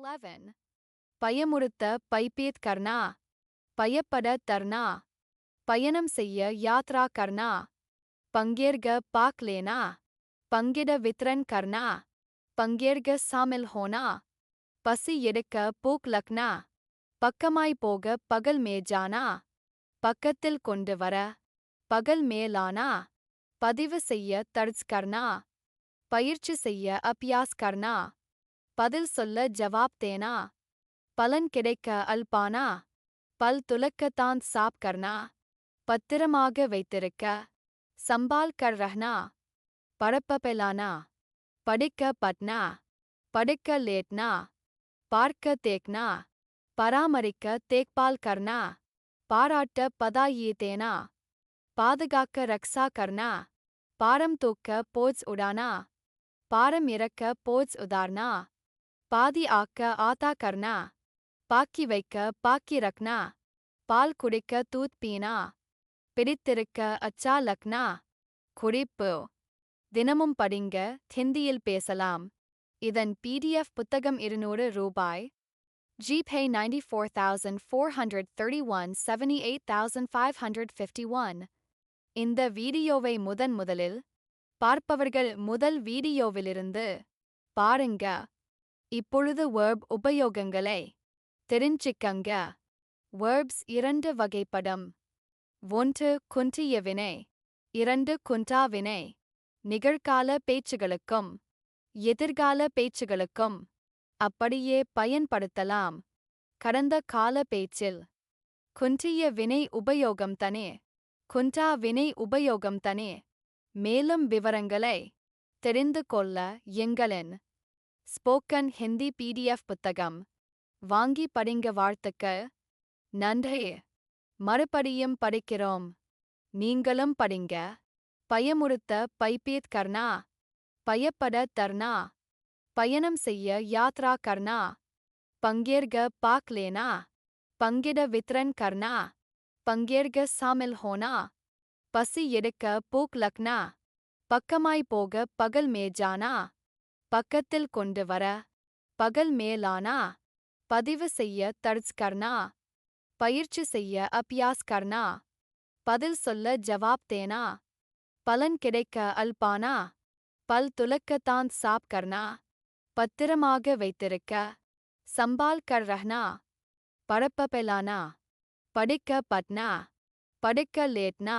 11. பயமுறுத்த பைபேத் கர்னா பயப்பட தர்னா பயணம் செய்ய யாத்ரா கர்னா பங்கேற்க பாக் லேனா பங்கிட வித்ரன் கர்னா பங்கேற்க சாமில் ஹோனா பசி எடுக்க பூக் லக்னா பக்கமாய் போக பகல் மே ஜானா பக்கத்தில் கொண்டு வர பகல் மேலானா பதிவு செய்ய தர்ஜ் கர்னா பயிற்சி செய்ய அபியாஸ் கர்னா பதில் சொல்ல ஜவாப் தேனா பலன் கிடைக்க அல்பானா பல் துலக்கத்தான் சாப் கர்னா பத்திரமாக வைத்திருக்க சம்பால் கர் ரஹ்னா படப்ப பெலானா படிக்க பட்னா படுக்க லேட்னா பார்க்க தேக்னா பராமரிக்க தேக்பால் கர்னா பாராட்ட பதாயே தேனா பாதுகாக்க ரக்ஸா கர்னா பாரம் தூக்க போஜ் உடானா பாரம் இறக்க போஜ் உதார்னா பாதி ஆக்க ஆதா கர்னா பாக்கி வைக்க பாக்கி ரக்னா பால் குடிக்க தூத் பீனா பிடித்திருக்க அச்சா லக்னா குறிப்பு தினமும் படிங்க ஹிந்தியில் பேசலாம். இதன் PDF புத்தகம் 200 ரூபாய். GPay 94,431 78,551. இந்த வீடியோவை முதலில் பார்ப்பவர்கள் முதல் வீடியோவிலிருந்து பாருங்க. இப்பொழுது வெர்ப் உபயோகங்களை தெரிஞ்சிக்கங்க. வெர்ப்ஸ் 2 வகைப்படும். 1 குன்றிய வினை 2 குன்றா வினை. நிகழ்கால பேச்சுகளுக்கும் எதிர்கால பேச்சுகளுக்கும் அப்படியே பயன்படுத்தலாம். கடந்த கால பேச்சில் குன்றிய வினை உபயோகம் தனே குன்றா வினை உபயோகம் தனே. மேலும் விவரங்களை தெரிந்து கொள்ள எங்களின் ஸ்போக்கன் ஹிந்தி PDF புத்தகம் வாங்கி படிங்க. வாழ்த்துக்கள். நன்றி. மறுபடியும் படிக்கிறோம். நீங்களும் படிங்க. பயமுறுத்த பைபேத் கர்னா பயப்பட தர்னா பயணம் செய்ய யாத்ரா கர்னா பங்கேற்க பாக் லேனா பங்கிட வித்ரன் கர்னா பங்கேற்க சாமில் ஹோனா பசி எடுக்க பூக் லக்னா பக்கமாய் போக பகல் மே ஜானா பக்கத்தில் கொண்டு வர பகல் மேலானா பதிவு செய்ய தர்ஜ் கர்னா பயிற்சி செய்ய அபியாஸ் கர்னா பதில் சொல்ல ஜவாப் தேனா பலன் கிடைக்க அல்பானா பல் துலக்கத்தான் சாப் கர்னா பத்திரமாக வைத்திருக்க சம்பால் கர் ரஹ்னா படப்ப பெலானா படிக்க பட்னா படுக்க லேட்னா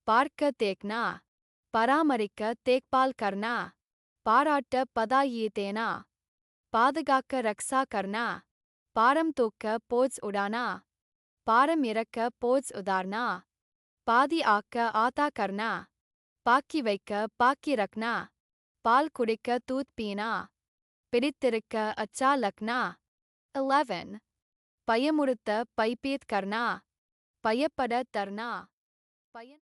பார்க்க தேக்னா பராமரிக்க தேக்பால் கர்னா பாராட்ட பதாயே தேனா பாதுகாக்க ரக்ஸா கர்னா பாரம் தூக்க போஜ் உடானா பாரம் இறக்க போஜ் உதார்னா பாதி ஆக்க ஆதா கர்னா பாக்கி வைக்க பாக்கி ரக்னா பால் குடிக்க தூத் பீனா பிடித்திருக்க அச்சா லக்னா. 11. பயமுறுத்த பைபேத் கர்னா பயப்பட தர்னா பயன்